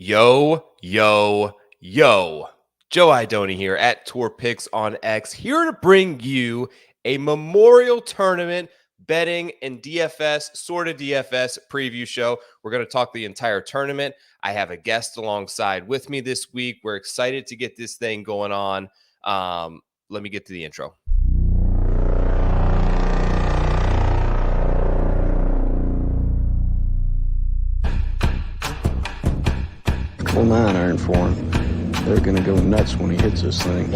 Yo, yo, yo. Joe Idoni here at Tour Picks on X, here to bring you a Memorial Tournament betting and DFS, sort of DFS preview show. We're going to talk the entire tournament. I have a guest alongside with me this week. We're excited to get this thing going on. Let me get to the intro. Full 9 iron for him. They're going to go nuts when he hits this thing.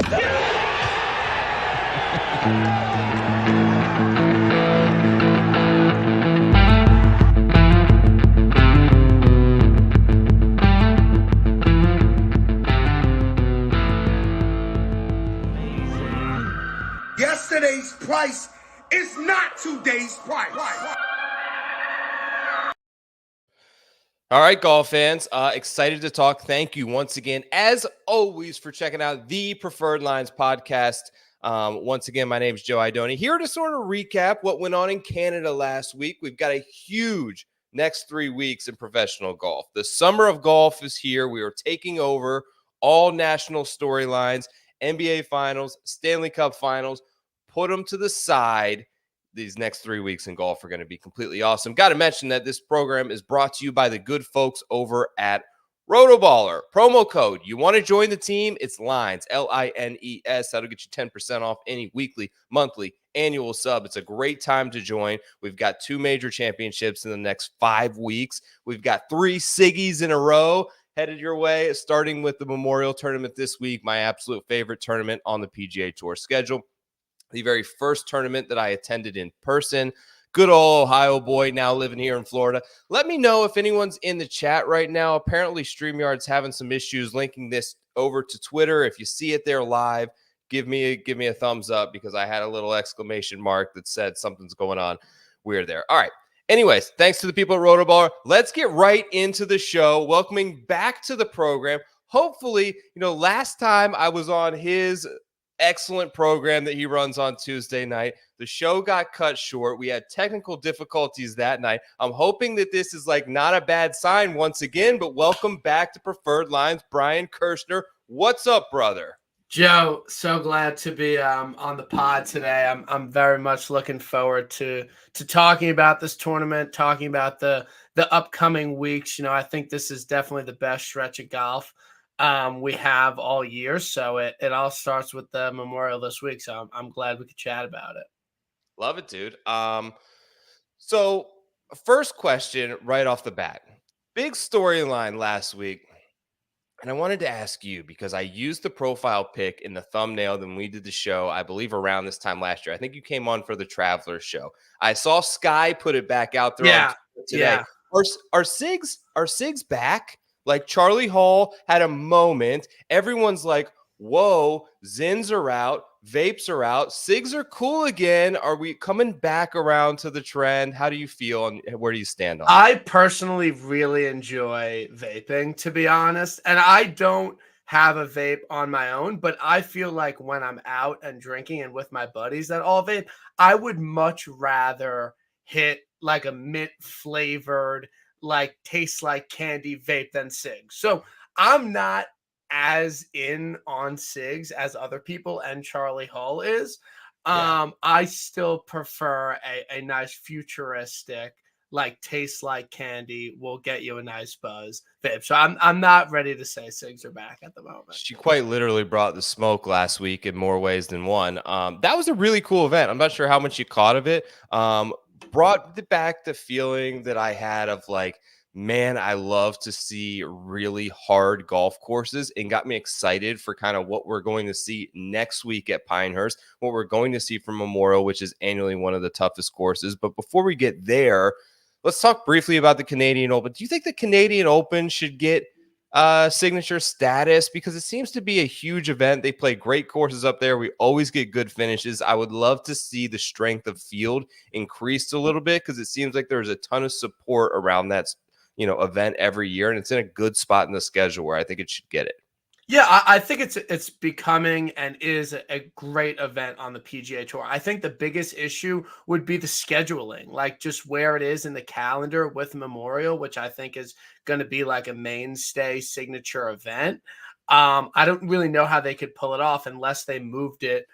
Yesterday's price is not today's price. All right, golf fans, excited to talk. Thank you once again, as always, for checking out the Preferred Lines podcast. Once again, my name is Joe Idoni, here to sort of recap what went on in Canada last week. We've got a huge next 3 weeks in professional golf. The summer of golf is here. We are taking over all national storylines, NBA Finals, Stanley Cup Finals. Put them to the side. These next 3 weeks in golf are going to be completely awesome. Got to mention that this program is brought to you by the good folks over at Rotoballer. Promo code. You want to join the team? It's Lines, Lines. That'll get you 10% off any weekly, monthly, annual sub. It's a great time to join. We've got 2 major championships in the next 5 weeks. We've got 3 Siggies in a row headed your way, starting with the Memorial Tournament this week, my absolute favorite tournament on the PGA Tour schedule. The very first tournament that I attended in person. Good old Ohio boy, now living here in Florida. Let me know if anyone's in the chat right now. Apparently, StreamYard's having some issues linking this over to Twitter. If you see it there live, give me a thumbs up, because I had a little exclamation mark that said something's going on weird there. All right. Anyways, thanks to the people at Rotoballer. Let's get right into the show. Welcoming back to the program. Hopefully, last time I was on his excellent program that he runs on Tuesday night, the show got cut short. We had technical difficulties that night. I'm hoping that this is not a bad sign once again, but welcome back to Preferred Lines, Brian Kirschner. What's up, brother? Joe, so glad to be on the pod today. I'm very much looking forward to talking about this tournament, talking about the upcoming weeks. I think this is definitely the best stretch of golf we have all year. So it all starts with the Memorial this week. So I'm glad we could chat about it. Love it, dude. So first question right off the bat, big storyline last week. And I wanted to ask you, because I used the profile pic in the thumbnail when we did the show, I believe around this time last year. I think you came on for the Travelers show. I saw Sky put it back out there today. Yeah. Are Sigs back? Like, Charlie Hall had a moment. Everyone's like, whoa, Zins are out, vapes are out, Sigs are cool again. Are we coming back around to the trend? How do you feel, and where do you stand on it? I personally really enjoy vaping, to be honest. And I don't have a vape on my own, but I feel like when I'm out and drinking and with my buddies that all vape, I would much rather hit like a mint flavored, tastes like candy vape than cigs. So I'm not as in on cigs as other people and Charlie Hull is. I still prefer a nice futuristic, tastes like candy, will get you a nice buzz vape. So I'm not ready to say cigs are back at the moment. She quite literally brought the smoke last week in more ways than one. That was a really cool event. I'm not sure how much you caught of it. Brought back the feeling that I had of man, I love to see really hard golf courses, and got me excited for kind of what we're going to see next week at Pinehurst, what we're going to see from Memorial, which is annually one of the toughest courses. But before we get there, let's talk briefly about the Canadian Open. Do you think the Canadian Open should get signature status? Because it seems to be a huge event. They play great courses up there. We always get good finishes. I would love to see the strength of field increased a little bit, because it seems like there's a ton of support around that event every year, and it's in a good spot in the schedule where I think it should get it. Yeah, I think it's becoming and is a great event on the PGA Tour. I think the biggest issue would be the scheduling, like just where it is in the calendar with Memorial, which I think is going to be like a mainstay signature event. I don't really know how they could pull it off unless they moved it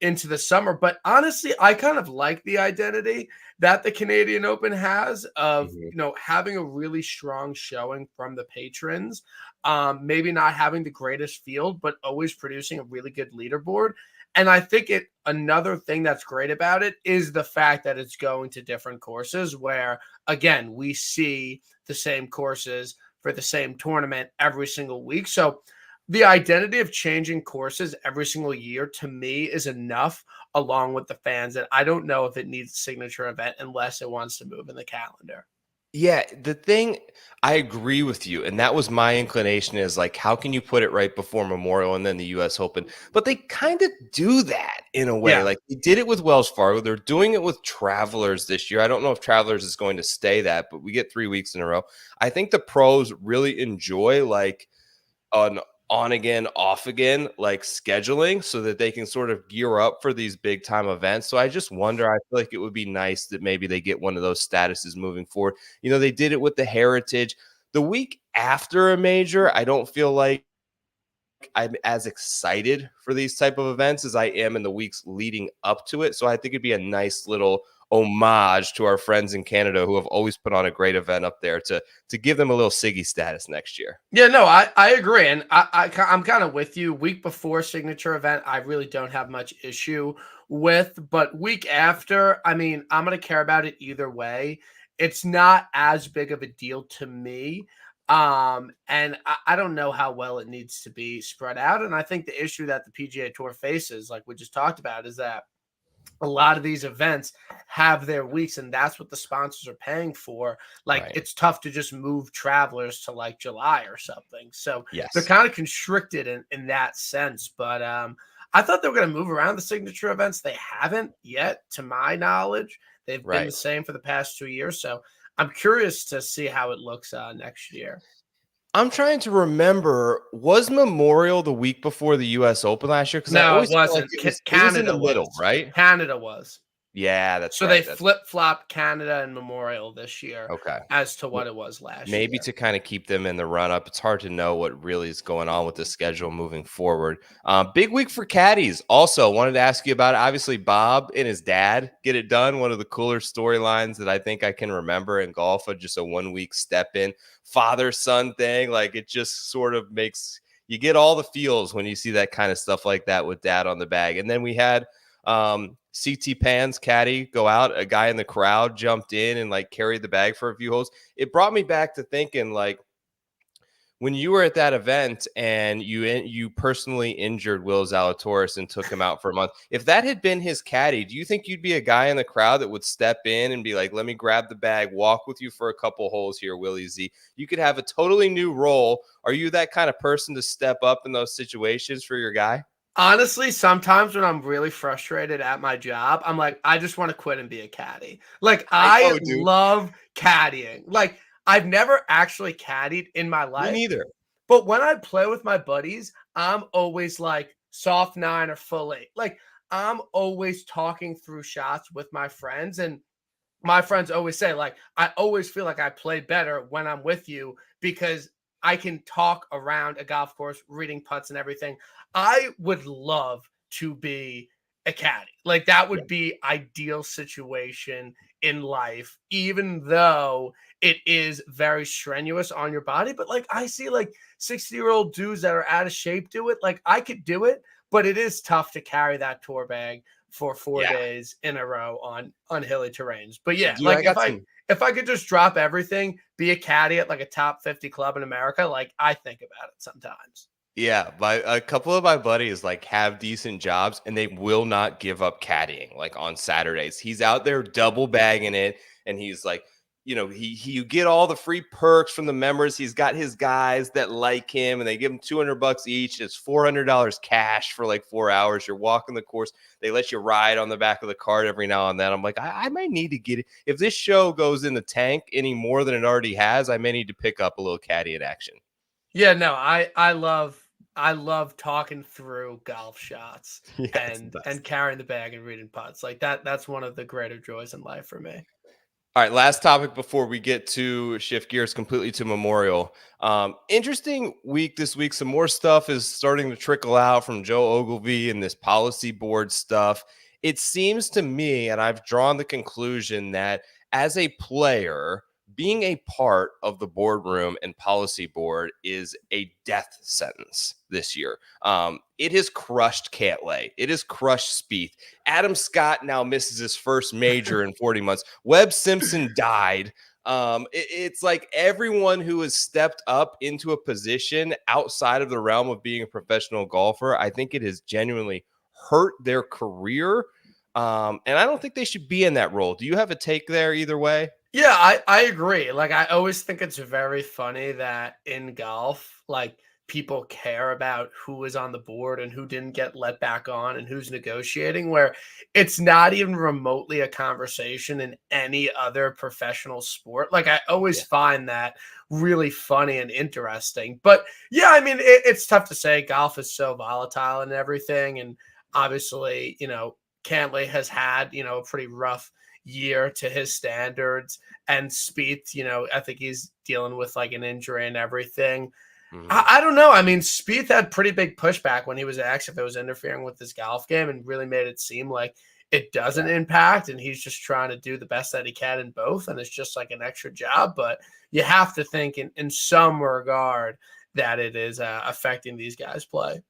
into the summer. But honestly, I kind of like the identity that the Canadian Open has of, Mhm. having a really strong showing from the patrons. Maybe not having the greatest field, but always producing a really good leaderboard. And I think another thing that's great about it is the fact that it's going to different courses where, again, we see the same courses for the same tournament every single week. So the identity of changing courses every single year to me is enough, along with the fans, that I don't know if it needs a signature event unless it wants to move in the calendar. Yeah, the thing I agree with you, and that was my inclination is like, how can you put it right before Memorial and then the US Open? But they kind of do that in a way. Yeah. Like they did it with Wells Fargo. They're doing it with Travelers this year. I don't know if Travelers is going to stay that, but we get 3 weeks in a row. I think the pros really enjoy like an on again, off again, like scheduling so that they can sort of gear up for these big time events. So I just wonder, I feel like it would be nice that maybe they get one of those statuses moving forward. They did it with the Heritage. The week after a major, I don't feel like I'm as excited for these type of events as I am in the weeks leading up to it. So I think it'd be a nice little homage to our friends in Canada who have always put on a great event up there to give them a little Siggy status next year. Yeah, no, I agree, and I'm kind of with you. Week before signature event, I really don't have much issue with, but week after, I mean, I'm gonna care about it either way. It's not as big of a deal to me, and I don't know how well it needs to be spread out. And I think the issue that the PGA Tour faces, like we just talked about, is that a lot of these events have their weeks, and that's what the sponsors are paying for. Like Right. it's tough to just move Travelers to like July or something, so they're Yes. kind of constricted in that sense. But I thought they were going to move around the signature events. They haven't yet, to my knowledge. They've been the Right. same for the past 2 years, so I'm curious to see how it looks next year. I'm trying to remember, was Memorial the week before the US Open last year? Because I No, it always felt like wasn't. it was in Canada the middle, was. right? Canada was. Yeah, that's So they right. That's flip-flopped Canada and Memorial this year okay. as to what it was last Maybe year. to kind of keep them in the run up. It's hard to know what really is going on with the schedule moving forward. Big week for caddies. Also, wanted to ask you about it. Obviously, Bob and his dad get it done. One of the cooler storylines that I think I can remember in golf. Just a 1 week step in father son thing. Like it just sort of makes you get all the feels when you see that kind of stuff like that with dad on the bag. And then we had CT Pan's caddy go out. A guy in the crowd jumped in and like carried the bag for a few holes. It brought me back to thinking like when you were at that event and you personally injured Will Zalatoris and took him out for a month. If that had been his caddy, do you think you'd be a guy in the crowd that would step in and be like, "Let me grab the bag, walk with you for a couple holes here, Willie Z." You could have a totally new role. Are you that kind of person to step up in those situations for your guy? Honestly, sometimes when I'm really frustrated at my job, I'm like, I just want to quit and be a caddy. Like, I I know, dude. love caddying. Like, I've never actually caddied in my Me life, neither. but when I play with my buddies, I'm always like soft nine or full eight. Like, I'm always talking through shots with my friends. And my friends always say, like, I always feel like I play better when I'm with you because I can talk around a golf course, reading putts and everything. I would love to be a caddy. Like that Yeah. would be ideal situation in life, even though it is very strenuous on your body. But like I see like 60-year-old dudes that are out of shape do it. Like I could do it, but it is tough to carry that tour bag for four Yeah. days in a row on hilly terrains. But yeah, Dude, I like got some if I could just drop everything, be a caddy at like a top 50 club in America, like I think about it sometimes. Yeah, a couple of my buddies like have decent jobs and they will not give up caddying like on Saturdays. He's out there double bagging it and he's like, he you get all the free perks from the members. He's got his guys that like him and they give him $200 each. It's $400 cash for like 4 hours. You're walking the course. They let you ride on the back of the cart every now and then. I'm like, I might need to get it. If this show goes in the tank any more than it already has, I may need to pick up a little caddy in action. Yeah, no, I love I love talking through golf shots Yeah, it's the best. and carrying the bag and reading putts. Like that's one of the greater joys in life for me. All right, last topic before we get to shift gears completely to Memorial. Interesting week this week. Some more stuff is starting to trickle out from Joe Ogilvy and this policy board stuff. It seems to me, and I've drawn the conclusion that as a player, being a part of the boardroom and policy board is a death sentence this year. It has crushed Cantlay. It has crushed Spieth. Adam Scott now misses his first major in 40 months. Webb Simpson died. It's like everyone who has stepped up into a position outside of the realm of being a professional golfer, I think it has genuinely hurt their career. And I don't think they should be in that role. Do you have a take there either way? Yeah, I agree. Like I always think it's very funny that in golf, like people care about who is on the board and who didn't get let back on and who's negotiating, where it's not even remotely a conversation in any other professional sport. Like I always find that really funny and interesting. But yeah, I mean, it's tough to say. Golf is so volatile and everything. And obviously, Cantlay has had, a pretty rough year to his standards, and Spieth, I think he's dealing with like an injury and everything. I don't know. I mean, Spieth had pretty big pushback when he was asked if it was interfering with his golf game, and really made it seem like it doesn't impact, and he's just trying to do the best that he can in both, and it's just like an extra job. But you have to think in some regard that it is affecting these guys' play.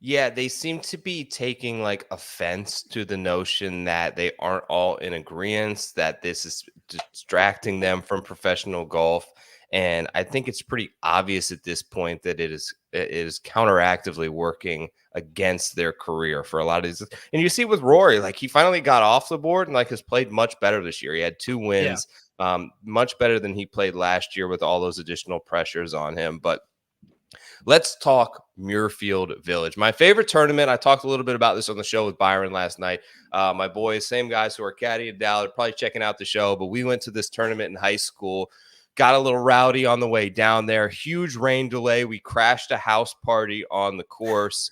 Yeah, they seem to be taking like offense to the notion that they aren't all in agreement, that this is distracting them from professional golf. And I think it's pretty obvious at this point that it is counteractively working against their career for a lot of these. And you see with Rory, like he finally got off the board and like has played much better this year. He had 2 wins, much better than he played last year with all those additional pressures on him. But let's talk Muirfield Village. My favorite tournament. I talked a little bit about this on the show with Byron last night. My boys, same guys who are caddy and Dallard, probably checking out the show, but we went to this tournament in high school. Got a little rowdy on the way down there. Huge rain delay. We crashed a house party on the course.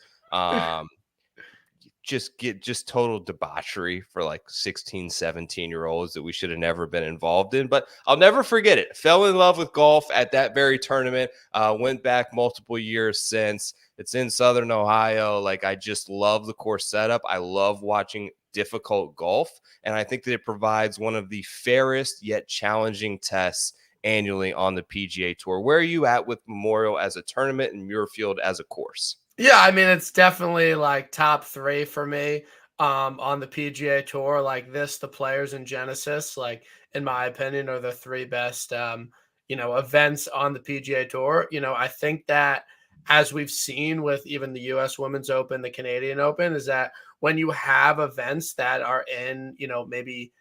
Just total debauchery for like 16, 17-year-olds that we should have never been involved in. But I'll never forget it. Fell in love with golf at that very tournament. Went back multiple years since. It's in Southern Ohio. Like, I just love the course setup. I love watching difficult golf. And I think that it provides one of the fairest yet challenging tests annually on the PGA Tour. Where are you at with Memorial as a tournament and Muirfield as a course? Yeah, I mean, it's definitely like top 3 for me on the PGA Tour. Like the Players, and Genesis, like in my opinion, are the 3 best events on the PGA Tour. I think that as we've seen with even the US Women's Open, the Canadian Open, is that when you have events that are in, maybe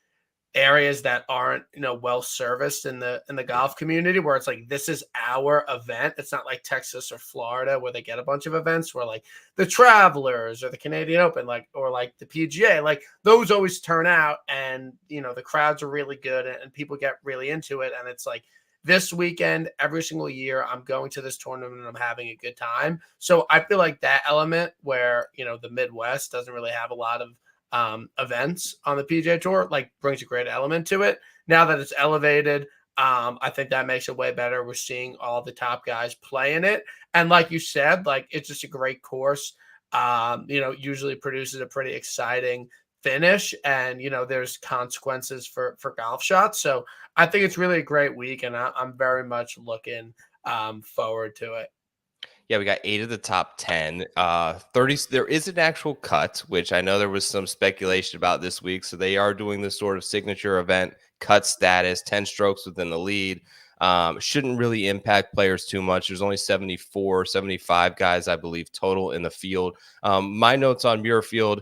areas that aren't well serviced in the golf community, where it's like, this is our event. It's not like Texas or Florida where they get a bunch of events where like the Travelers or the Canadian Open, like, or like the PGA, like those always turn out, and the crowds are really good and people get really into it. And it's like, this weekend every single year I'm going to this tournament and I'm having a good time. So I feel like that element where the Midwest doesn't really have a lot of events on the PGA Tour, like, brings a great element to it. Now that it's elevated, I think that makes it way better. We're seeing all the top guys play in it, and like you said, like, it's just a great course. Usually produces a pretty exciting finish, and there's consequences for golf shots. So I think it's really a great week, and I'm very much looking forward to it. Yeah, we got 8 of the top 10. 30. There is an actual cut, which I know there was some speculation about this week. So they are doing this sort of signature event cut status, 10 strokes within the lead. Shouldn't really impact players too much. There's only 74, 75 guys, I believe, total in the field. My notes on Muirfield,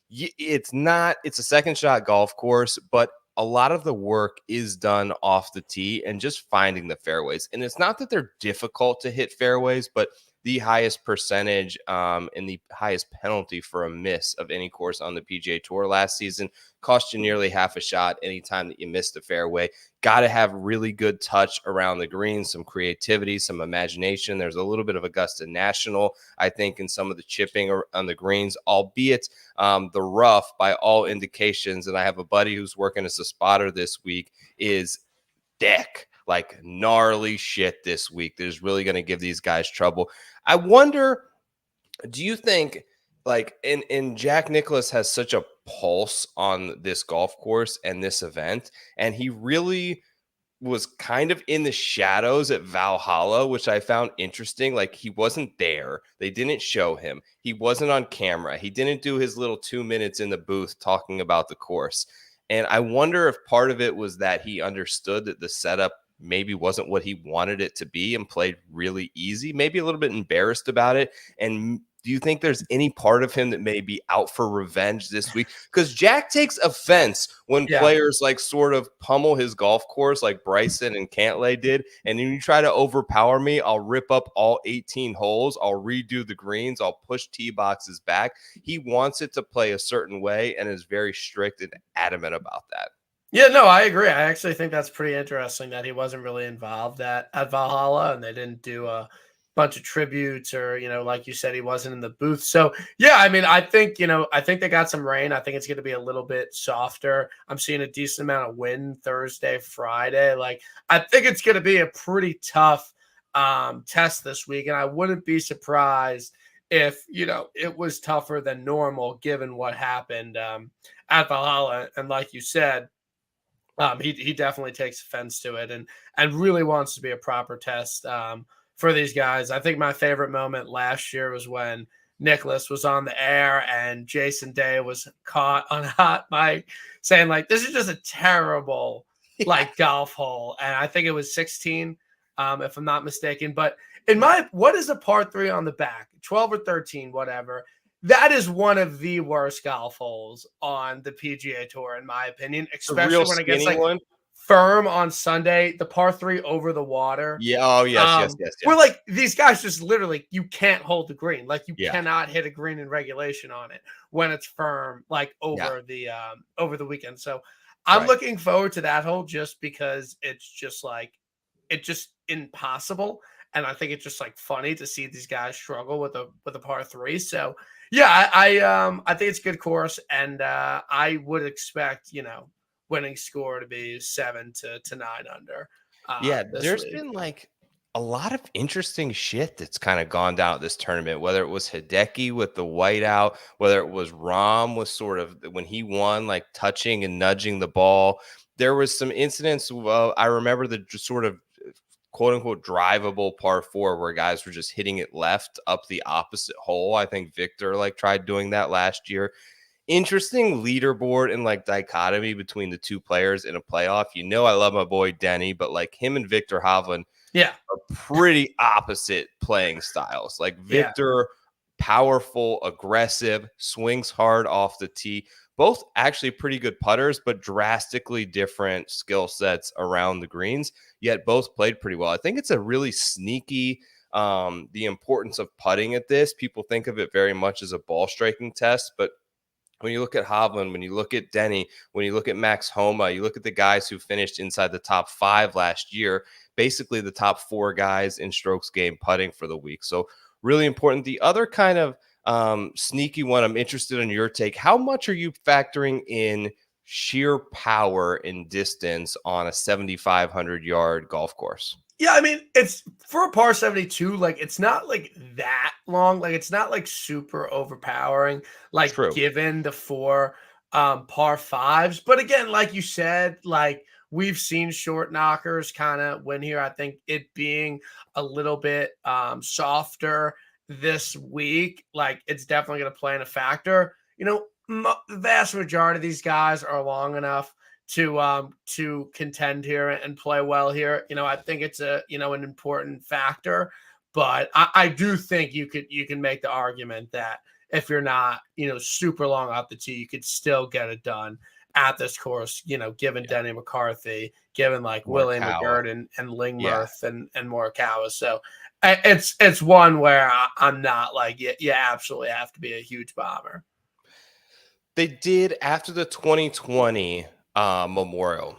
it's a second shot golf course, but a lot of the work is done off the tee and just finding the fairways. And it's not that they're difficult to hit fairways, but the highest percentage and the highest penalty for a miss of any course on the PGA Tour last season. Cost you nearly half a shot anytime that you missed the fairway. Got to have really good touch around the green, some creativity, some imagination. There's a little bit of Augusta National, I think, in some of the chipping on the greens, albeit the rough, by all indications, and I have a buddy who's working as a spotter this week, is deck, like gnarly shit this week that is really going to give these guys trouble. I wonder, do you think, like, in Jack Nicklaus has such a pulse on this golf course and this event, and he really was kind of in the shadows at Valhalla, which I found interesting. Like, he wasn't there. They didn't show him. He wasn't on camera. He didn't do his little 2 minutes in the booth talking about the course. And I wonder if part of it was that he understood that the setup maybe wasn't what he wanted it to be and played really easy, maybe a little bit embarrassed about it. And do you think there's any part of him that may be out for revenge this week? Because Jack takes offense when players like sort of pummel his golf course like Bryson and Cantlay did. And when you try to overpower me, I'll rip up all 18 holes. I'll redo the greens. I'll push tee boxes back. He wants it to play a certain way and is very strict and adamant about that. Yeah, no, I agree. I actually think that's pretty interesting that he wasn't really involved at Valhalla, and they didn't do a bunch of tributes, or, like you said, he wasn't in the booth. So yeah, I mean, I think they got some rain. I think it's going to be a little bit softer. I'm seeing a decent amount of wind Thursday, Friday. Like, I think it's going to be a pretty tough test this week, and I wouldn't be surprised if it was tougher than normal given what happened at Valhalla. And like you said, he definitely takes offense to it and really wants to be a proper test for these guys. I think my favorite moment last year was when Nicklaus was on the air and Jason Day was caught on hot mic saying, like, this is just a terrible golf hole. And I think it was 16, if I'm not mistaken. But what is a par 3 on the back? 12 or 13, whatever. That is one of the worst golf holes on the PGA Tour, in my opinion, especially when it gets firm on Sunday, the par 3 over the water. Yeah. Oh, yes. Where, like, these guys just literally, you can't hold the green. Like, you cannot hit a green in regulation on it when it's firm, like over the weekend. So I'm looking forward to that hole just because it's just impossible. And I think it's just like funny to see these guys struggle with a par 3. So yeah, I think it's a good course, and I would expect winning score to be 7 to 9 under. There's been like a lot of interesting shit that's kind of gone down at this tournament, whether it was Hideki with the whiteout, whether it was Rahm with sort of when he won, like touching and nudging the ball. There was some incidents. I remember the sort of quote unquote drivable par 4 where guys were just hitting it left up the opposite hole. I think Victor tried doing that last year. Interesting leaderboard and like dichotomy between the two players in a playoff. I love my boy Denny, but like him and Victor Hovland are pretty opposite playing styles. Like Victor, powerful, aggressive, swings hard off the tee. Both actually pretty good putters, but drastically different skill sets around the greens, yet both played pretty well. I think it's a really sneaky, the importance of putting at this. People think of it very much as a ball striking test, but when you look at Hovland, when you look at Denny, when you look at Max Homa, you look at the guys who finished inside the top 5 last year, basically the top 4 guys in strokes gained putting for the week. So really important. The other kind of sneaky one, I'm interested in your take. How much are you factoring in sheer power and distance on a 7,500 yard golf course? Yeah, I mean, it's for a par 72, like, it's not like that long. Like, it's not like super overpowering, like given the 4 par 5s. But again, like you said, like, we've seen short knockers kind of win here. I think it being a little bit softer this week, like, it's definitely going to play in a factor. The vast majority of these guys are long enough to contend here and play well here. I think it's an important factor, but I do think you can make the argument that if you're not, super long off the tee, you could still get it done at this course, given Denny McCarthy, given like Willie McGirt and Lingmerth and Morikawa. So It's one where I'm not like, you absolutely have to be a huge bomber. They did after the 2020 Memorial.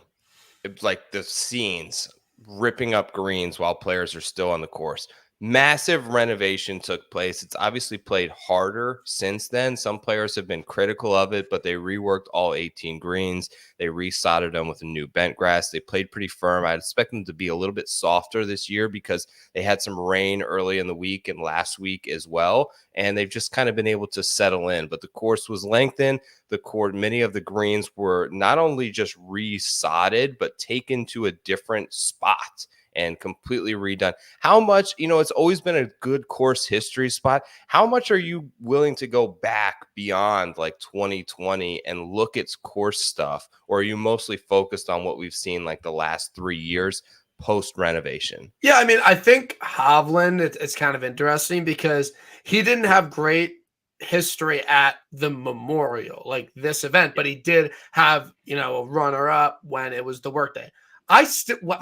Like the scenes ripping up greens while players are still on the course. Massive renovation took place. It's obviously played harder since then. Some players have been critical of it, but they reworked all 18 greens. They resodded them with a new bent grass. They played pretty firm. I'd expect them to be a little bit softer this year because they had some rain early in the week and last week as well. And they've just kind of been able to settle in. But the course was lengthened. The court, many of the greens were not only just resodded, but taken to a different spot and completely redone. How much, it's always been a good course history spot. How much are you willing to go back beyond like 2020 and look at course stuff? Or are you mostly focused on what we've seen like the last 3 years post renovation? Yeah, I mean, I think Hovland, it's kind of interesting because he didn't have great history at the Memorial, like this event, but he did have, a runner up when it was the workday. I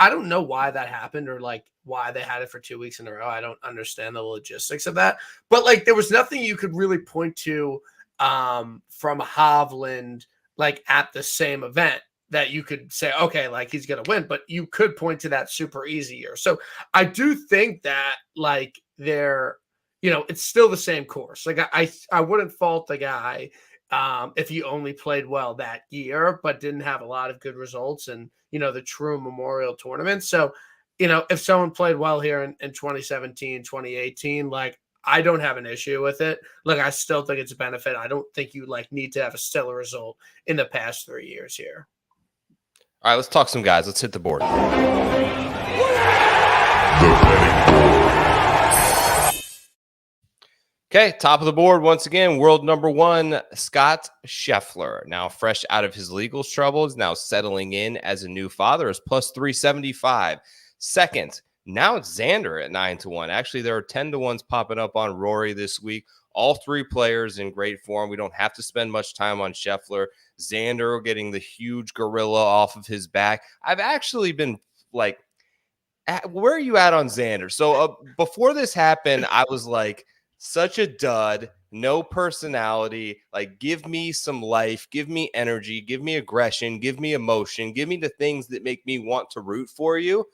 don't know why that happened or like why they had it for 2 weeks in a row. I don't understand the logistics of that, but like there was nothing you could really point to from Hovland like at the same event that you could say, okay, like he's going to win, but you could point to that super easy year. So I do think that like it's still the same course. Like I wouldn't fault the guy if he only played well that year, but didn't have a lot of good results and, the true Memorial tournament. So, if someone played well here in 2017, 2018, like I don't have an issue with it. Like I still think it's a benefit. I don't think you like need to have a stellar result in the past 3 years here. All right, let's talk some guys. Let's hit the board. Okay, top of the board once again, world number one, Scott Scheffler. Now fresh out of his legal troubles, now settling in as a new father, is plus 375. Second, now it's Xander at 9-1. Actually, there are 10-1s popping up on Rory this week. All three players in great form. We don't have to spend much time on Scheffler. Xander getting the huge gorilla off of his back. I've actually been like, where are you at on Xander? So before this happened, I was like, such a dud, no personality. Like, give me some life, give me energy, give me aggression, give me emotion, give me the things that make me want to root for you.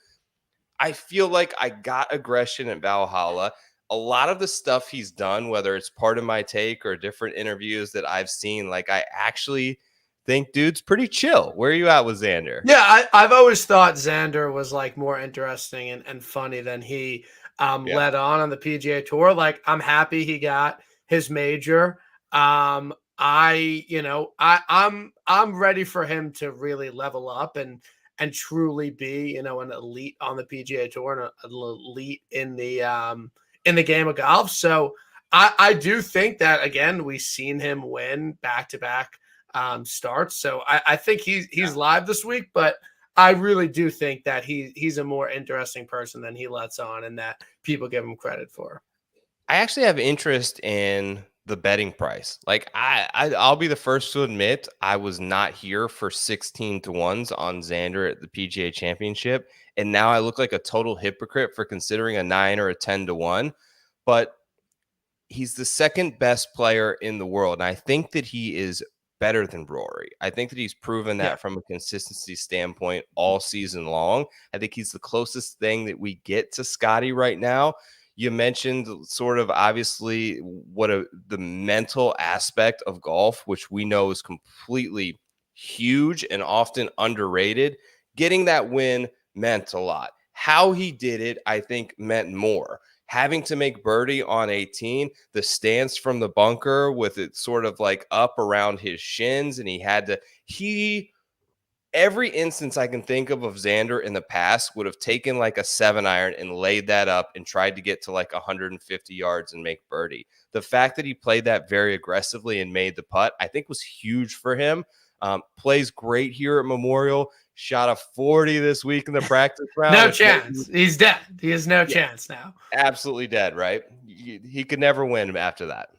I feel like I got aggression at Valhalla. A lot of the stuff he's done, whether it's part of my take or different interviews that I've seen, like I actually think dude's pretty chill. Where are you at with Xander? Yeah, I've always thought Xander was like more interesting and funny than he led on the PGA Tour. Like I'm happy he got his major. I'm ready for him to really level up and truly be, an elite on the PGA Tour and an elite in the game of golf. So I do think that again, we've seen him win back-to-back starts. So I think he's live this week, but I really do think that he's a more interesting person than he lets on and that people give him credit for. I actually have interest in the betting price. Like I'll be the first to admit I was not here for 16-1s on Xander at the PGA Championship. And now I look like a total hypocrite for considering a 9 or a 10-1. But he's the second best player in the world. And I think that he is better than Rory. I think that he's proven that from a consistency standpoint all season long. I think he's the closest thing that we get to Scotty right now. You mentioned sort of obviously the mental aspect of golf, which we know is completely huge and often underrated. Getting that win meant a lot. How he did it, I think, meant more. Having to make birdie on 18, the stance from the bunker with it sort of like up around his shins, and every instance I can think of Xander in the past would have taken like a 7-iron and laid that up and tried to get to like 150 yards and make birdie. The fact that he played that very aggressively and made the putt, I think was huge for him. Plays great here at Memorial. Shot a 40 this week in the practice round. No chance. He's dead. He has no chance now. Absolutely dead, right? He could never win after that.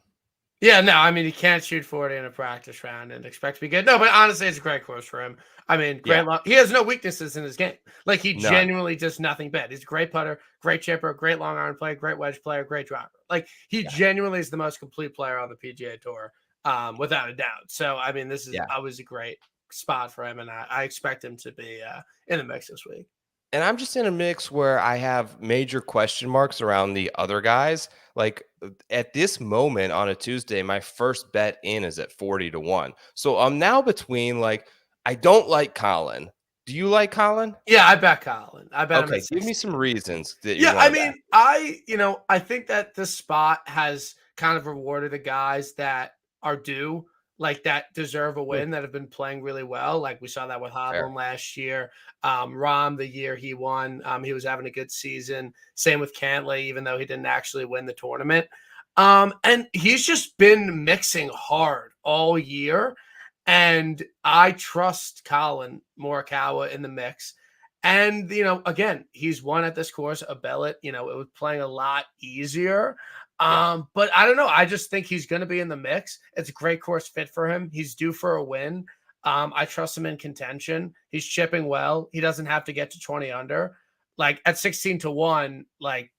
Yeah, no, I mean, he can't shoot 40 in a practice round and expect to be good. No, but honestly, it's a great course for him. I mean, Yeah, he has no weaknesses in his game. Like, he none. genuinely does nothing bad. He's a great putter, great chipper, great long iron player, great wedge player, great driver. Like, he Yeah, genuinely is the most complete player on the PGA Tour, without a doubt. So, I mean, this is yeah. always a great spot for him, and I expect him to be in the mix this week. And I'm just in a mix where I have major question marks around the other guys. Like at this moment on a Tuesday, my first bet in is at 40-1. So I'm now between like, I don't like Colin. Do you like Colin? Yeah, I bet Colin. I bet him Okay, at give me 60. some reasons that you Yeah, I want to mean, back. I think that this spot has kind of rewarded the guys that are due, like that deserve a Hmm, win, that have been playing really well. Like we saw that with fair. Hovland last year. Rahm, the year he won, he was having a good season. Same with Cantlay, even though he didn't actually win the tournament. And he's just been mixing hard all year. And I trust Colin Morikawa in the mix. And, again, he's won at this course, a Bellet, it was playing a lot easier. Yeah. But I don't know. I just think he's going to be in the mix. It's a great course fit for him. He's due for a win. I trust him in contention. He's chipping well. He doesn't have to get to 20 under. Like at 16-1, like,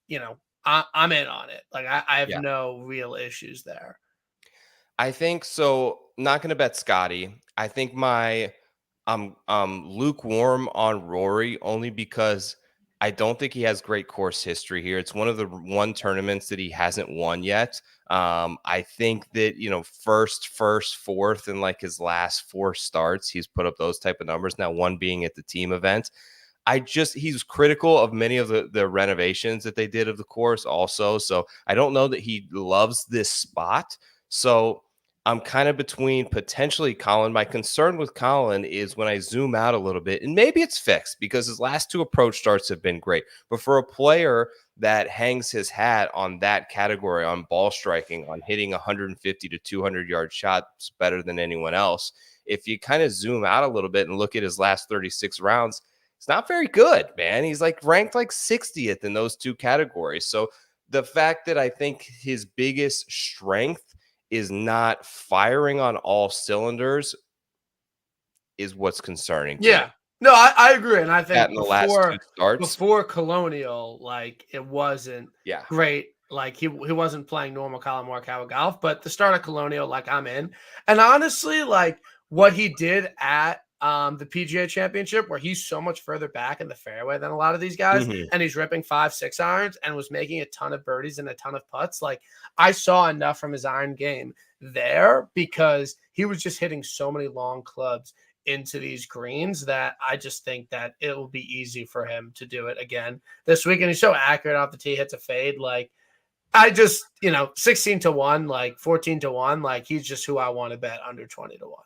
I'm in on it. Like I have Yeah. no real issues there. I think so. Not going to bet Scotty. I think I'm lukewarm on Rory only because I don't think he has great course history here. It's one of the one tournaments that he hasn't won yet. I think that first, fourth, and like his last four starts, he's put up those type of numbers. Now, one being at the team event. He's critical of many of the renovations that they did of the course also. So I don't know that he loves this spot. So I'm kind of between potentially Colin. My concern with Colin is when I zoom out a little bit, and maybe it's fixed because his last two approach starts have been great. But for a player that hangs his hat on that category, on ball striking, on hitting 150 to 200 yard shots better than anyone else, if you kind of zoom out a little bit and look at his last 36 rounds, it's not very good, man. He's like ranked like 60th in those two categories. So the fact that I think his biggest strength is not firing on all cylinders is what's concerning to me. Yeah. No, I agree. And I That think in the last two starts. before Colonial, like it wasn't Yeah. great. Like he wasn't playing normal Colin Morikawa golf, but the start of Colonial, like I'm in. And honestly, like what he did at the PGA Championship, where he's so much further back in the fairway than a lot of these guys, Mhm. and he's ripping 5-6 irons and was making a ton of birdies and a ton of putts. Like I saw enough from his iron game there because he was just hitting so many long clubs into these greens that I just think that it will be easy for him to do it again this week. And he's so accurate off the tee, hits a fade. Like I just, 16-1, like 14-1, like he's just who I want to bet under 20-1.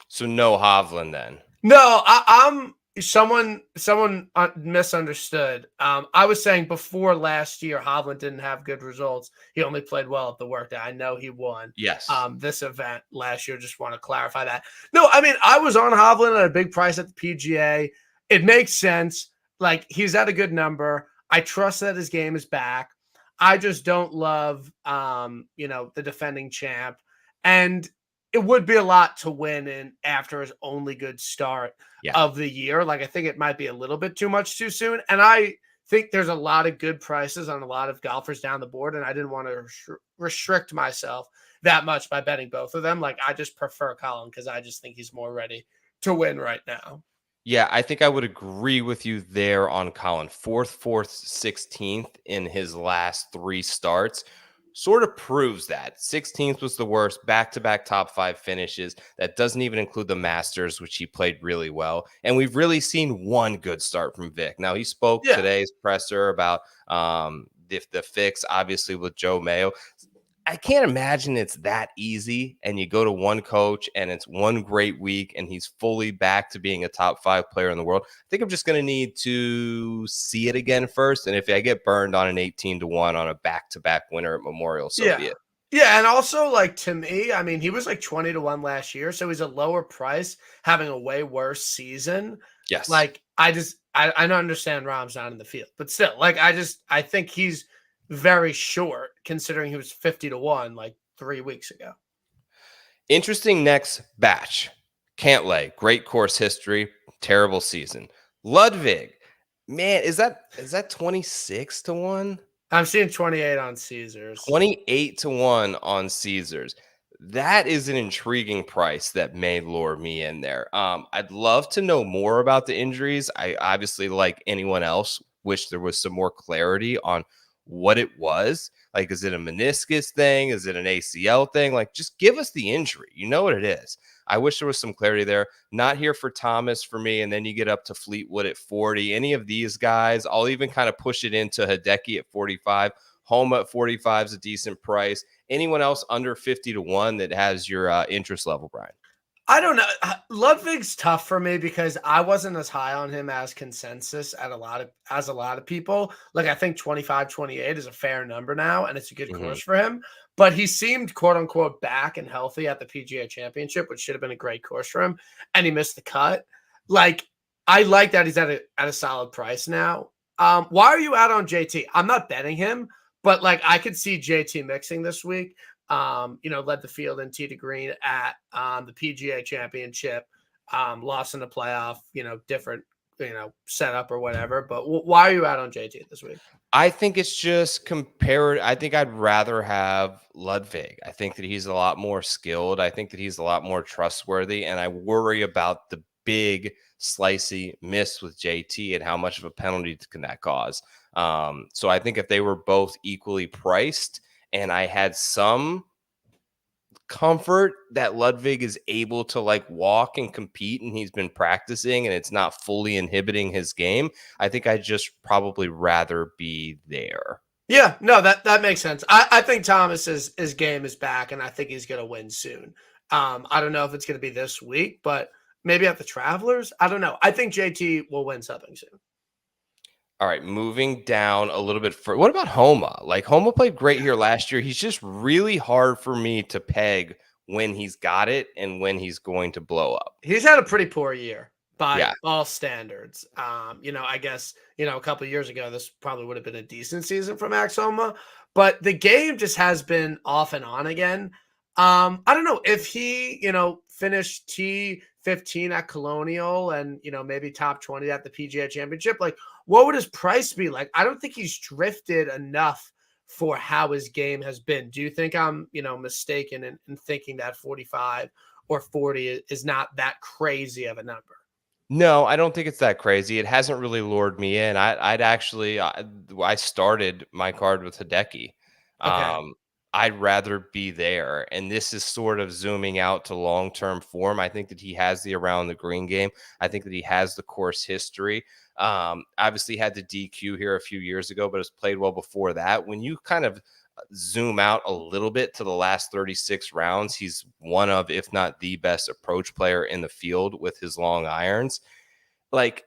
So no Hovland then. No, I'm someone misunderstood. I was saying before last year, Hovland didn't have good results. He only played well at the workday. I know he won. Yes. This event last year. Just want to clarify that. No, I mean I was on Hovland at a big price at the PGA. It makes sense. Like he's at a good number. I trust that his game is back. I just don't love, the defending champ, and it would be a lot to win in after his only good start Yeah. of the year. Like, I think it might be a little bit too much too soon. And I think there's a lot of good prices on a lot of golfers down the board. And I didn't want to restrict myself that much by betting both of them. Like, I just prefer Colin because I just think he's more ready to win right now. Yeah, I think I would agree with you there on Colin. Fourth, 16th in his last three starts sort of proves that. 16th was the worst, back-to-back top five finishes. That doesn't even include the Masters, which he played really well. And we've really seen one good start from Vic. Now, he spoke today's presser about the fix, obviously, with Joe Mayo. I can't imagine it's that easy. And you go to one coach and it's one great week and he's fully back to being a top five player in the world. I think I'm just going to need to see it again first. And if I get burned on an 18-1 on a back-to-back winner at Memorial, so be it. Yeah, and also, like, to me, I mean, he was like 20-1 last year, so he's a lower price having a way worse season. Yes. Like, I don't understand Rahm's not in the field, but still, like, I think he's very short considering he was 50-1 like 3 weeks ago. Interesting next batch. Cantlay, great course history, terrible season. Ludwig, man, is that 26 to 1? I'm seeing 28 on Caesars. 28 to 1 on Caesars. That is an intriguing price that may lure me in there. I'd love to know more about the injuries. I obviously, like anyone else, wish there was some more clarity on what it was. Like, is it a meniscus thing? Is it an ACL thing? Like, just give us the injury. You know what it is. I wish there was some clarity there. Not here for Thomas for me. And then you get up to Fleetwood at 40. Any of these guys, I'll even kind of push it into Hideki at 45. Homa at 45 is a decent price. Anyone else under 50 to 1 that has your interest level, Brian? I don't know. Ludwig's tough for me because I wasn't as high on him as consensus at a lot of people. Like, I think 25, 28 is a fair number now, and it's a good course for him. But he seemed, quote unquote, back and healthy at the PGA Championship, which should have been a great course for him. And he missed the cut. Like, I like that he's at a solid price now. Why are you out on JT? I'm not betting him, but like, I could see JT mixing this week. Led the field in tee to green at the PGA Championship, lost in the playoff, different, setup or whatever. But why are you out on JT this week? I think it's just compared. I think I'd rather have Ludwig. I think that he's a lot more skilled. I think that he's a lot more trustworthy. And I worry about the big slicey miss with JT and how much of a penalty can that cause. So I think if they were both equally priced, and I had some comfort that Ludwig is able to like walk and compete and he's been practicing and it's not fully inhibiting his game, I think I'd just probably rather be there. Yeah, no, that makes sense. I think Thomas's game is back, and I think he's going to win soon. I don't know if it's going to be this week, but maybe at the Travelers. I don't know. I think JT will win something soon. All right, moving down a little bit further. What about Homa? Like, Homa played great here last year. He's just really hard for me to peg when he's got it and when he's going to blow up. He's had a pretty poor year by all standards. I guess, a couple of years ago, this probably would have been a decent season for Max Homa, but the game just has been off and on again. I don't know if he, finished T15 at Colonial and, maybe top 20 at the PGA Championship. Like, what would his price be? Like, I don't think he's drifted enough for how his game has been. Do you think I'm, mistaken in thinking that 45 or 40 is not that crazy of a number? No, I don't think it's that crazy. It hasn't really lured me in. I started my card with Hideki. Okay. I'd rather be there. And this is sort of zooming out to long-term form. I think that he has the around the green game. I think that he has the course history. Obviously had the DQ here a few years ago, but has played well before that. When you kind of zoom out a little bit to the last 36 rounds, he's one of, if not the best approach player in the field with his long irons. Like,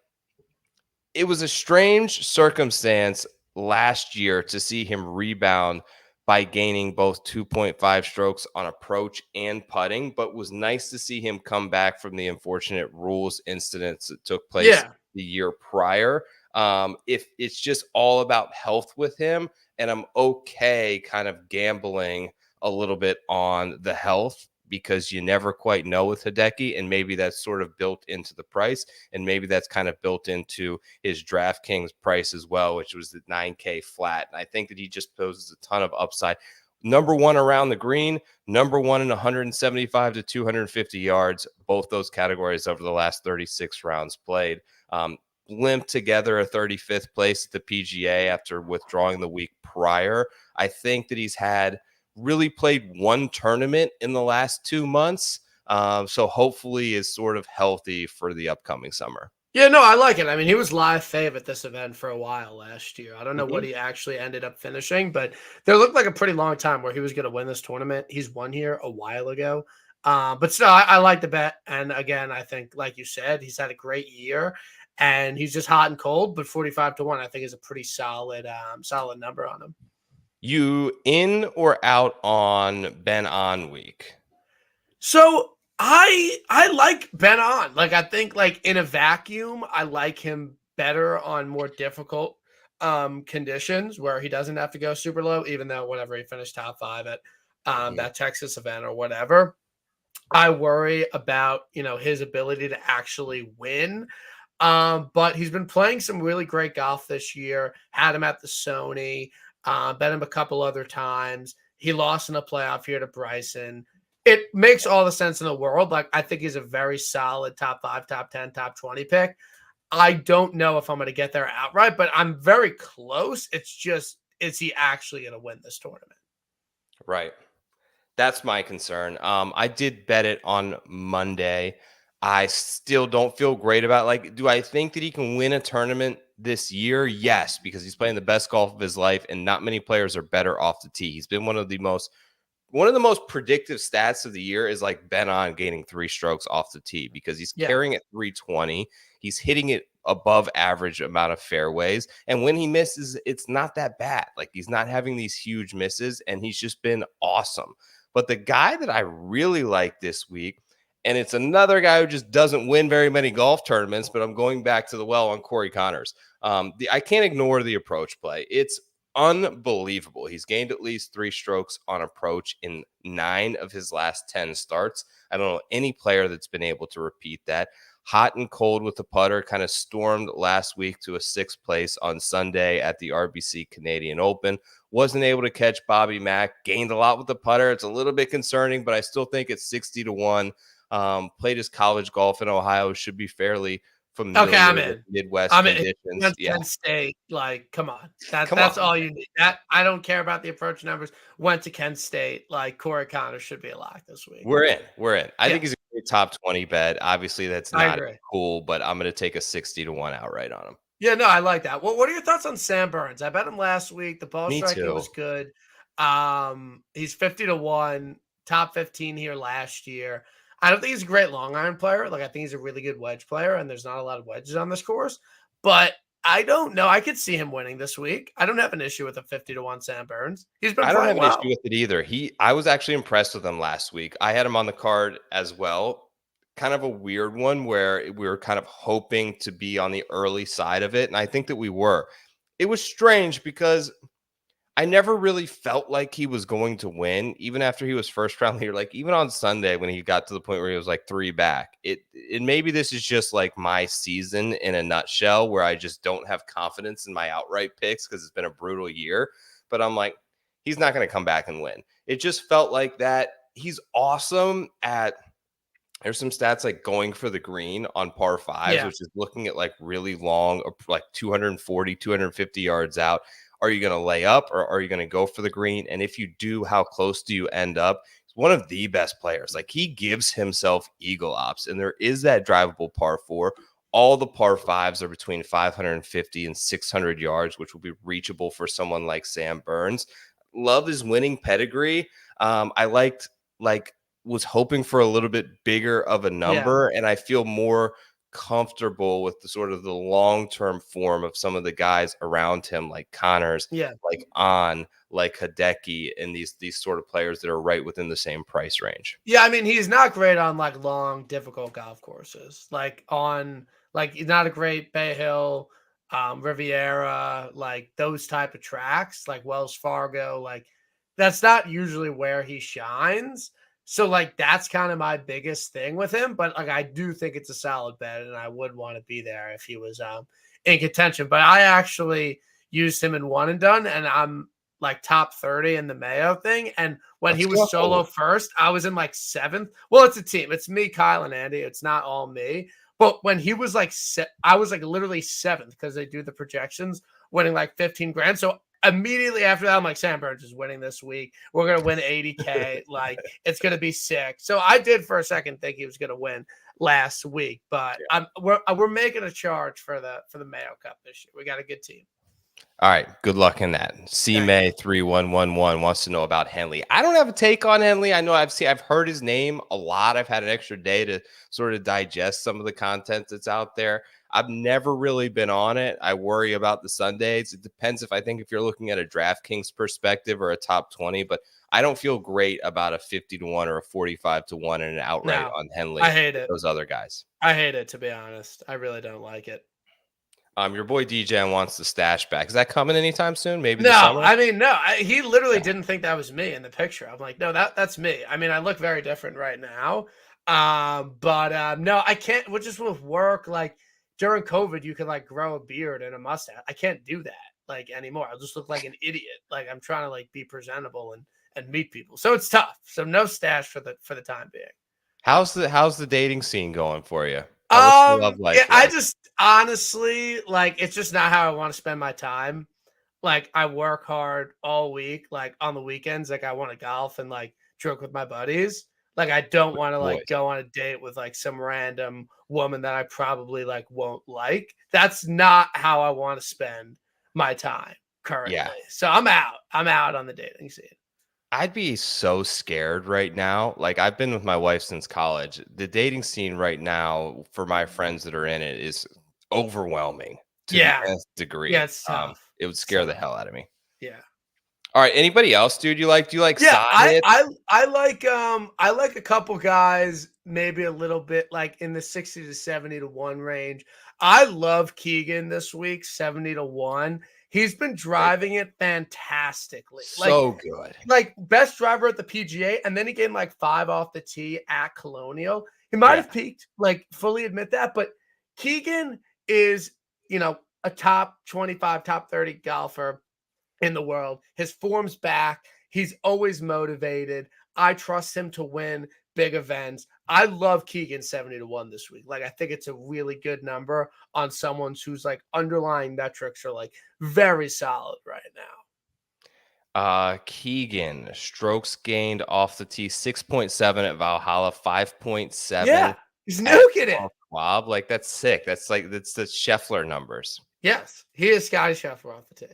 it was a strange circumstance last year to see him rebound by gaining both 2.5 strokes on approach and putting, but was nice to see him come back from the unfortunate rules incidents that took place the year prior. If it's just all about health with him, and I'm okay kind of gambling a little bit on the health, because you never quite know with Hideki, and maybe that's sort of built into the price, and maybe that's kind of built into his DraftKings price as well, which was the 9K flat. And I think that he just poses a ton of upside. Number one around the green, number one in 175 to 250 yards, both those categories over the last 36 rounds played. Limped together a 35th place at the PGA after withdrawing the week prior. I think that he's really played one tournament in the last 2 months. So hopefully is sort of healthy for the upcoming summer. Yeah, no, I like it. I mean, he was live fave at this event for a while last year. I don't know what he actually ended up finishing, but there looked like a pretty long time where he was going to win this tournament. He's won here a while ago. But still, I like the bet. And again, I think, like you said, he's had a great year and he's just hot and cold, but 45 to 1, I think is a pretty solid number on him. You in or out on Ben On week? So I like Ben On. Like, I think, like, in a vacuum, I like him better on more difficult conditions where he doesn't have to go super low, even though whenever he finished top 5 at that Texas event or whatever. I worry about, his ability to actually win. But he's been playing some really great golf this year. Had him at the Sony, bet him a couple other times. He lost in a playoff here to Bryson. It makes all the sense in the world. Like, I think he's a very solid top 5, top 10, top 20 pick. I don't know if I'm going to get there outright, but I'm very close. It's just, is he actually going to win this tournament? Right. That's my concern. I did bet it on Monday. I still don't feel great about, like, do I think that he can win a tournament this year? Yes, because he's playing the best golf of his life, and not many players are better off the tee. He's been one of the most predictive stats of the year is like Ben on gaining 3 strokes off the tee, because he's carrying at 320. He's hitting it above average amount of fairways. And when he misses, it's not that bad. Like, he's not having these huge misses, and he's just been awesome. But the guy that I really like this week, and it's another guy who just doesn't win very many golf tournaments, but I'm going back to the well on Corey Connors. I can't ignore the approach play. It's unbelievable. He's gained at least 3 strokes on approach in 9 of his last 10 starts. I don't know any player that's been able to repeat that. Hot and cold with the putter, kind of stormed last week to a 6th place on Sunday at the RBC Canadian Open. Wasn't able to catch Bobby Mack. Gained a lot with the putter. It's a little bit concerning, but I still think it's 60-1. Played his college golf in Ohio. Should be fairly familiar with Midwest conditions. Kent State, like, come on. That's all you need. That, I don't care about the approach numbers. Went to Kent State. Like, Corey Connors should be a lock this week. We're in. I think he's a great top 20 bet. Obviously, that's not cool, but I'm going to take a 60-1 outright on him. Yeah, no, I like that. Well, what are your thoughts on Sam Burns? I bet him last week. The ball striking was good. He's 50-1, top 15 here last year. I don't think he's a great long iron player. Like, I think he's a really good wedge player, and there's not a lot of wedges on this course. But I don't know. I could see him winning this week. I don't have an issue with a 50-1 Sam Burns. He's been. I don't have an issue with it either. I was actually impressed with him last week. I had him on the card as well. Kind of a weird one where we were kind of hoping to be on the early side of it, and I think that we were. It was strange because I never really felt like he was going to win, even after he was first round leader. Like, even on Sunday when he got to the point where he was like 3 back, it maybe this is just like my season in a nutshell, where I just don't have confidence in my outright picks because it's been a brutal year. But I'm like, he's not going to come back and win. It just felt like that. He's awesome at. There's some stats like going for the green on par 5s, which is looking at like really long, like 240, 250 yards out. Are you going to lay up, or are you going to go for the green? And if you do, how close do you end up? He's one of the best players. Like, he gives himself eagle ops, and there is that drivable par 4. All the par 5s are between 550 and 600 yards, which will be reachable for someone like Sam Burns. Love his winning pedigree. I was hoping for a little bit bigger of a number, and I feel more comfortable with the sort of the long-term form of some of the guys around him, like Connors, like Hideki, and these sort of players that are right within the same price range. Yeah, I mean, he's not great on like long, difficult golf courses. He's not a great Bay Hill, Riviera, like those type of tracks, like Wells Fargo. Like, that's not usually where he shines. So, like, that's kind of my biggest thing with him. But, like, I do think it's a solid bet, and I would want to be there if he was in contention. But I actually used him in one and done, and I'm, like, top 30 in the Mayo thing. And when he was solo first, I was in, like, 7th. Well, it's a team. It's me, Kyle, and Andy. It's not all me. But when he was, like, I was, like, literally 7th because they do the projections, winning, like, 15 grand. So immediately after that, I'm like, Sam Burns is winning this week. We're going to win 80K. Like, it's going to be sick. So I did for a second think he was going to win last week, but we're making a charge for the Mayo Cup this year. We got a good team. All right. Good luck in that. C-May3111 wants to know about Henley. I don't have a take on Henley. I know I've heard his name a lot. I've had an extra day to sort of digest some of the content that's out there. I've never really been on it. I worry about the Sundays. It depends if you're looking at a DraftKings perspective or a top 20, but I don't feel great about a 50-1 or a 45-1 and an outright on Henley. I hate it. Those other guys. I hate it, to be honest. I really don't like it. Your boy DJ wants the stash back. Is that coming anytime soon? Maybe No, this summer? I mean, no. He literally didn't think that was me in the picture. I'm like, no, that's me. I mean, I look very different right now. But no, I can't. Well, just with work, like during COVID, you could like grow a beard and a mustache. I can't do that like anymore. I'll just look like an idiot. Like I'm trying to like be presentable and meet people. So it's tough. So no stash for the time being. How's the dating scene going for you? What's the love life I like? just honestly like it's just not how I want to spend my time. Like I work hard all week, like on the weekends, like I want to golf and like drink with my buddies. Like I don't want to like Boys. go on a date with like some random woman that I probably like won't like. That's not how I want to spend my time currently. Yeah. So I'm out. I'm out on the dating scene. I'd be so scared right now. Like I've been with my wife since college. The dating scene right now for my friends that are in it is overwhelming to Yeah. the nth degree. Yeah, it's tough. It would scare the hell out of me. Yeah. All right. Anybody else, dude? Do you like Yeah, Sahith? I like a couple guys, maybe a little bit like in the 60 to 70 to 1 range. I love Keegan this week, 70 to 1. He's been driving it fantastically. So good. Like best driver at the PGA, and then he gained like 5 off the tee at Colonial. He might have peaked, like fully admit that, but Keegan is, a top 25, top 30 golfer in the world. His form's back. He's always motivated. I trust him to win big events. I love Keegan 70 to 1 this week. Like I think it's a really good number on someone whose like underlying metrics are like very solid right now. Keegan, strokes gained off the tee, 6.7 at Valhalla, 5.7. Yeah, he's nuking it. Schwab. Like that's sick. That's the Scheffler numbers. Yes, he is Scotty Scheffler off the tee.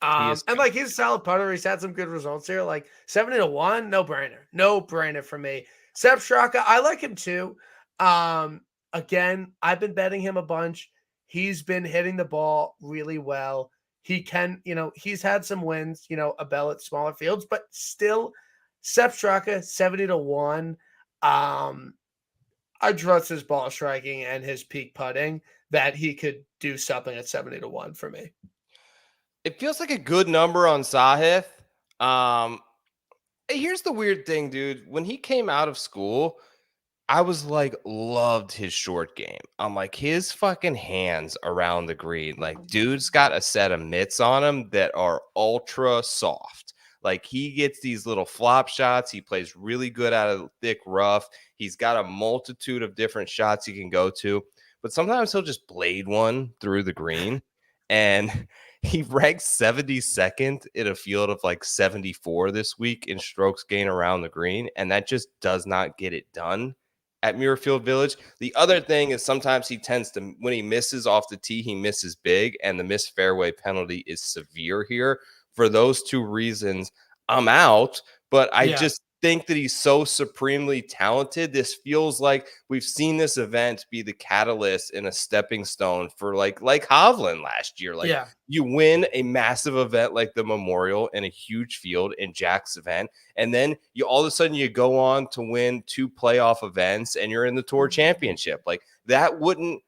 And like he's a solid putter. He's had some good results here. Like 70 to 1, no brainer for me. Sepp Straka, I like him too. Again, I've been betting him a bunch. He's been hitting the ball really well. He can, he's had some wins, a bell at smaller fields, but still, Sepp Straka 70 to 1. I trust his ball striking and his peak putting that he could do something at 70 to 1 for me. It feels like a good number on Sahith. Here's the weird thing, dude. When he came out of school, I was like, loved his short game. I'm like, his fucking hands around the green. Like, dude's got a set of mitts on him that are ultra soft. Like, he gets these little flop shots. He plays really good out of thick rough. He's got a multitude of different shots he can go to. But sometimes he'll just blade one through the green. And he ranks 72nd in a field of like 74 this week in strokes gain around the green. And that just does not get it done at Muirfield Village. The other thing is sometimes he tends to, when he misses off the tee, he misses big. And the missed fairway penalty is severe here. For those two reasons, I'm out. But I just think that he's so supremely talented. This feels like we've seen this event be the catalyst and a stepping stone for like Hovland last year. Like you win a massive event like the Memorial in a huge field in Jack's event, and then you all of a sudden you go on to win 2 playoff events and you're in the Tour Championship. Like that wouldn't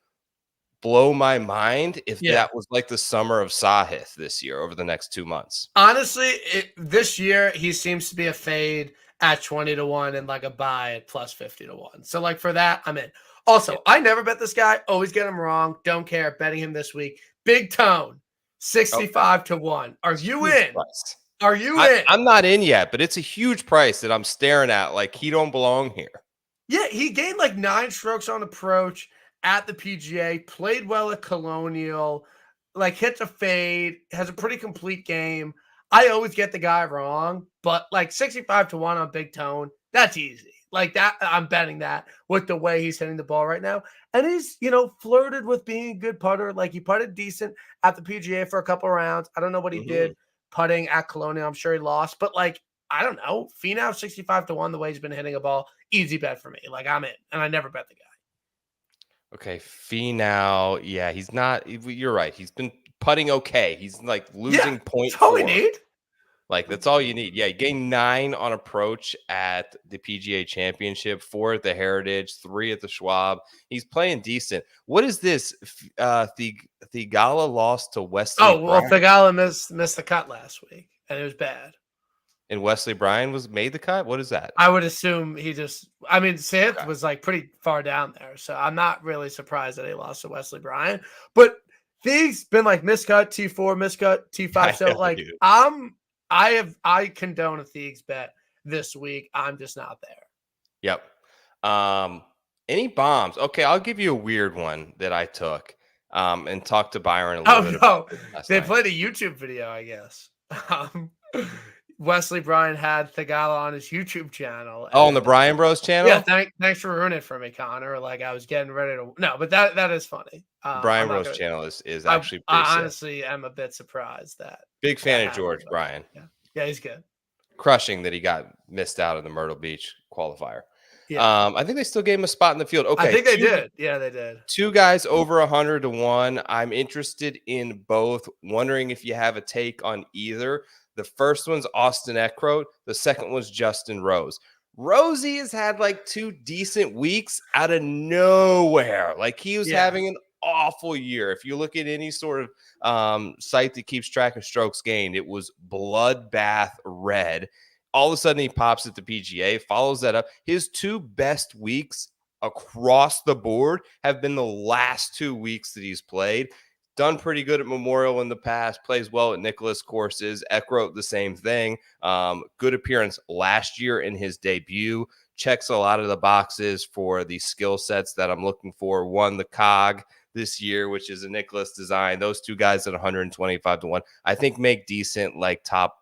blow my mind if that was like the summer of Sahith this year over the next 2 months. Honestly, this year he seems to be a fade at 20 to 1 and like a buy at plus 50 to 1. So like for that, I'm in. Also, I never bet this guy. Always get him wrong. Don't care. Betting him this week. Big Tone, 65 to 1. Are you in? Price. Are you in? I'm not in yet, but it's a huge price that I'm staring at. Like he don't belong here. Yeah, he gained like 9 strokes on approach at the PGA. Played well at Colonial. Like hits a fade. Has a pretty complete game. I always get the guy wrong, but like 65 to 1 on Big Tone, that's easy. Like that, I'm betting that with the way he's hitting the ball right now. And he's, flirted with being a good putter. Like he putted decent at the PGA for a couple of rounds. I don't know what he did putting at Colonial. I'm sure he lost, but like, I don't know. Finau 65 to 1, the way he's been hitting a ball, easy bet for me. Like I'm in, and I never bet the guy. Okay, Finau, yeah, he's not. You're right. He's been putting okay. He's like losing That's all we need. Like that's all you need. Yeah, he gained 9 on approach at the PGA Championship, 4 at the Heritage, 3 at the Schwab. He's playing decent. What is this Theegala lost to Wesley Oh, well, Bryan. Theegala missed the cut last week, and it was bad. And Wesley Bryan made the cut? What is that? I would assume Seth Okay. was like pretty far down there, so I'm not really surprised that he lost to Wesley Bryan. But Theeg's been like miscut T4, miscut T5. So like dude. I condone a Theeg's bet this week. I'm just not there. Yep. Any bombs? Okay, I'll give you a weird one that I took and talked to Byron a little bit about it last They night. played a YouTube video, I guess. Wesley Bryan had Theegala on his YouTube channel. Oh, on the Bryan Bros channel? Yeah, thanks for ruining it for me, Connor. Like I was getting ready to but that is funny. Bryan Bros channel is actually pretty I sick. honestly am a bit surprised that Big fan of George Bryan. Yeah, he's good. Crushing that he got missed out of the Myrtle Beach qualifier. Yeah. I think they still gave him a spot in the field. Okay. I think they did. Yeah, they did. 2 guys over 100 to 1. I'm interested in both. Wondering if you have a take on either. The first one's Austin Eckroat. The second one's Justin Rose. Rosie has had like 2 decent weeks out of nowhere. Like he was having an awful year. If you look at any sort of site that keeps track of strokes gained, it was bloodbath red. All of a sudden he pops at the PGA, follows that up. His 2 best weeks across the board have been the last 2 weeks that he's played. Done pretty good at Memorial in the past, plays well at Nicklaus courses. Eckroat, the same thing. Good appearance last year in his debut. Checks a lot of the boxes for the skill sets that I'm looking for. Won the COG this year, which is a Nicklaus design. Those 2 guys at 125 to 1, I think make decent like top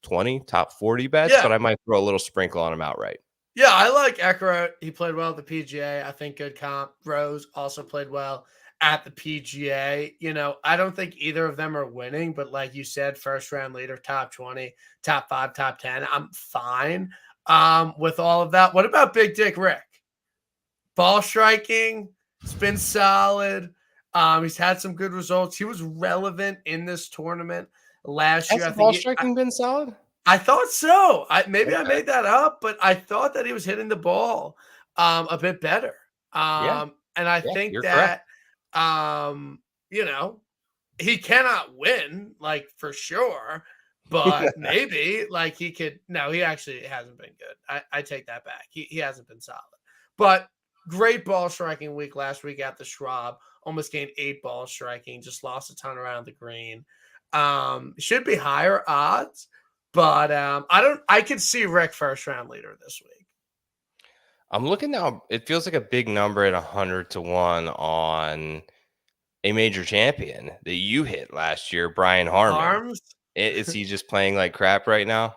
20, top 40 bets, but I might throw a little sprinkle on him outright. Yeah, I like Eckroat. He played well at the PGA. I think good comp. Rose also played well at the PGA. I don't think either of them are winning, but like you said, first round leader, top 20, top 5, top 10. I'm fine with all of that. What about Big Dick Rick? Ball striking, it's been solid. He's had some good results. He was relevant in this tournament last year. Has ball striking been solid? I thought so. I made that up, but I thought that he was hitting the ball a bit better. And I think that he cannot win, like for sure, but maybe like he could. No, he actually hasn't been good. I take that back. He hasn't been solid, but great ball striking week last week at the Schwab. Almost gained 8 ball striking, just lost a ton around the green. Should be higher odds, but I could see Rick first round leader this week. I'm looking now. It feels like a big number at 100 to 1 on a major champion that you hit last year, Brian Harmon. Is he just playing like crap right now?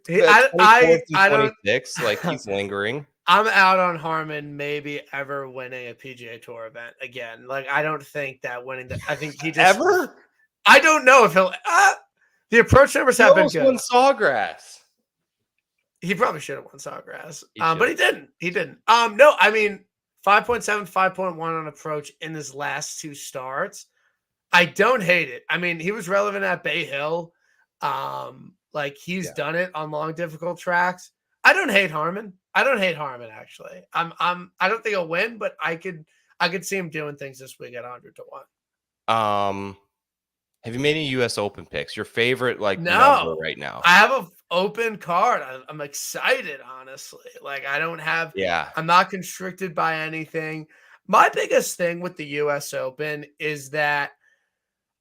I don't. Like he's lingering. I'm out on Harmon maybe ever winning a PGA Tour event again. Like I don't think that winning that. I think he just ever. I don't know if he'll. The approach numbers have been good. Won Sawgrass. He probably should have won Sawgrass, but he didn't. He didn't. No, I mean 5.7, 5.1 on approach in his last 2 starts. I don't hate it. I mean, he was relevant at Bay Hill. Like he's done it on long, difficult tracks. I don't hate Harmon. Actually. I don't think he'll win, but I could see him doing things this week at 100 to 1. Have you made any U.S. Open picks? Your favorite number right now? I have an open card. I'm excited, honestly. Like I don't have. Yeah. I'm not constricted by anything. My biggest thing with the U.S. Open is that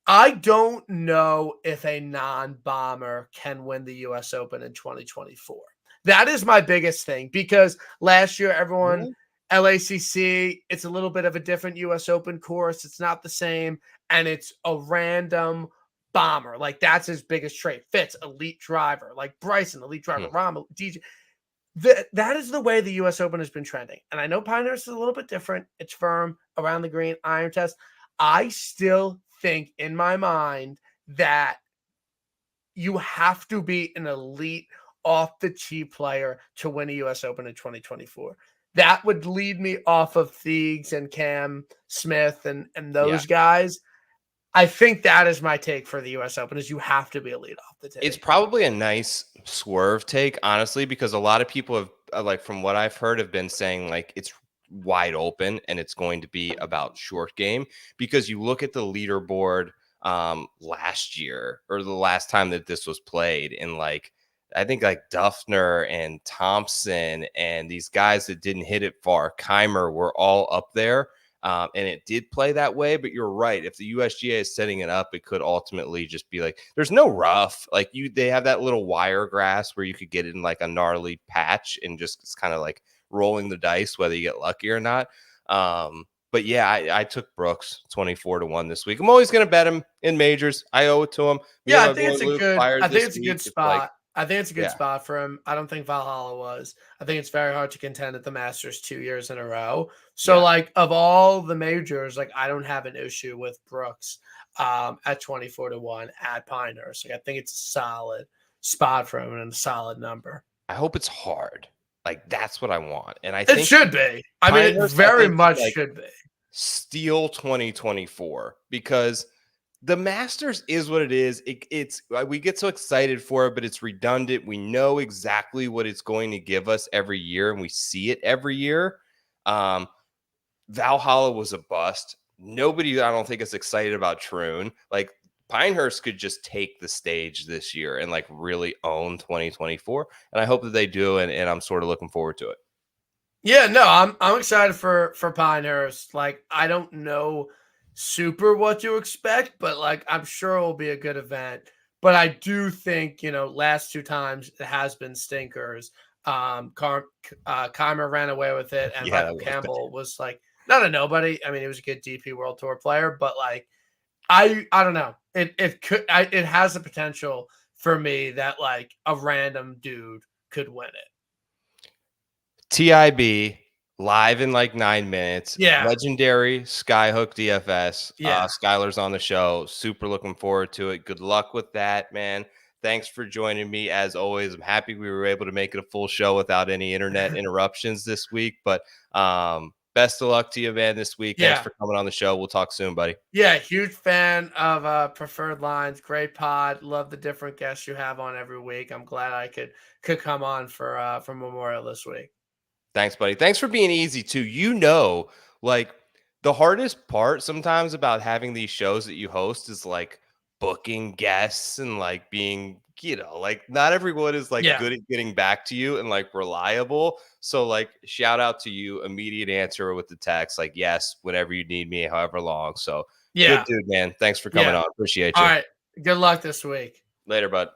I don't know if a non-bomber can win the U.S. Open in 2024. That is my biggest thing because last year everyone. LACC, it's a little bit of a different U.S. Open course. It's not the same, and it's a random bomber. Like, that's his biggest trait. Fitz, elite driver. Like, Bryson, elite driver. Rahm, DJ. That is the way the U.S. Open has been trending. And I know Pinehurst is a little bit different. It's firm, around the green, iron test. I still think, in my mind, that you have to be an elite off-the-tee player to win a U.S. Open in 2024. That would lead me off of Thiegs and Cam Smith and those guys. I think that is my take for the U.S. Open is you have to be elite off the tee. It's probably a nice swerve take, honestly, because a lot of people have, like from what I've heard, have been saying like it's wide open, and it's going to be about short game, because you look at the leaderboard last year, or the last time that this was played, and like I think like Duffner and Thompson and these guys that didn't hit it far, Keimer, were all up there. And it did play that way, but you're right. If the USGA is setting it up, it could ultimately just be like, there's no rough. Like they have that little wire grass where you could get in like a gnarly patch, and just it's kind of like rolling the dice whether you get lucky or not. But yeah, I took Brooks 24-1 this week. I'm always going to bet him in majors. I owe it to him. Yeah, I think it's a good. I think it's a good spot. Like, I think it's a good spot for him. I don't think Valhalla was. I think it's very hard to contend at the Masters 2 years in a row. So, like, of all the majors, like, I don't have an issue with Brooks at 24-1 at Pinehurst. Like, I think it's a solid spot for him and a solid number. I hope it's hard. Like, that's what I want. And I think it should be. I mean, it very much should be. Steal 2024, because the Masters is what it is. It's we get so excited for it, but it's redundant. We know exactly what it's going to give us every year, and we see it every year. Valhalla was a bust. Nobody, I don't think, is excited about Troon. Like, Pinehurst could just take the stage this year and like really own 2024. And I hope that they do, and I'm sort of looking forward to it. Yeah, no, I'm excited for Pinehurst. Like, I don't know super what to expect, but like I'm sure it will be a good event. But I do think, last 2 times it has been stinkers. Keimer ran away with it, and Michael Campbell was like not a nobody. I mean, he was a good DP World Tour player, but like I don't know. It has the potential for me that like a random dude could win it. TIB live in like 9 minutes. Yeah. Legendary Skyhook DFS. Yeah. Skylar's on the show. Super looking forward to it. Good luck with that, man. Thanks for joining me. As always, I'm happy we were able to make it a full show without any internet interruptions this week. But best of luck to you, man, this week. Yeah. Thanks for coming on the show. We'll talk soon, buddy. Yeah, huge fan of Preferred Lines. Great pod. Love the different guests you have on every week. I'm glad I could come on for Memorial this week. Thanks, buddy. Thanks for being easy too. Like the hardest part sometimes about having these shows that you host is like booking guests and like being, like not everyone is like good at getting back to you and like reliable. So like shout out to you, immediate answer with the text, like yes, whenever you need me, however long. So good dude, man. Thanks for coming on. Appreciate you. All right. Good luck this week. Later, bud.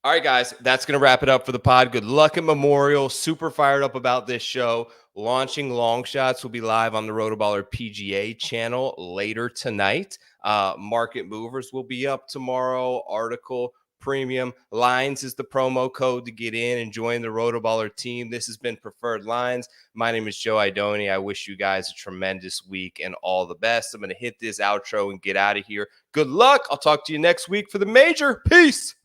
All right, guys, that's going to wrap it up for the pod. Good luck at Memorial. Super fired up about this show. Launching Longshots will be live on the Rotoballer PGA channel later tonight. Market Movers will be up tomorrow. Article Premium Lines is the promo code to get in and join the Rotoballer team. This has been Preferred Lines. My name is Joe Idoni. I wish you guys a tremendous week and all the best. I'm going to hit this outro and get out of here. Good luck. I'll talk to you next week for the major. Peace.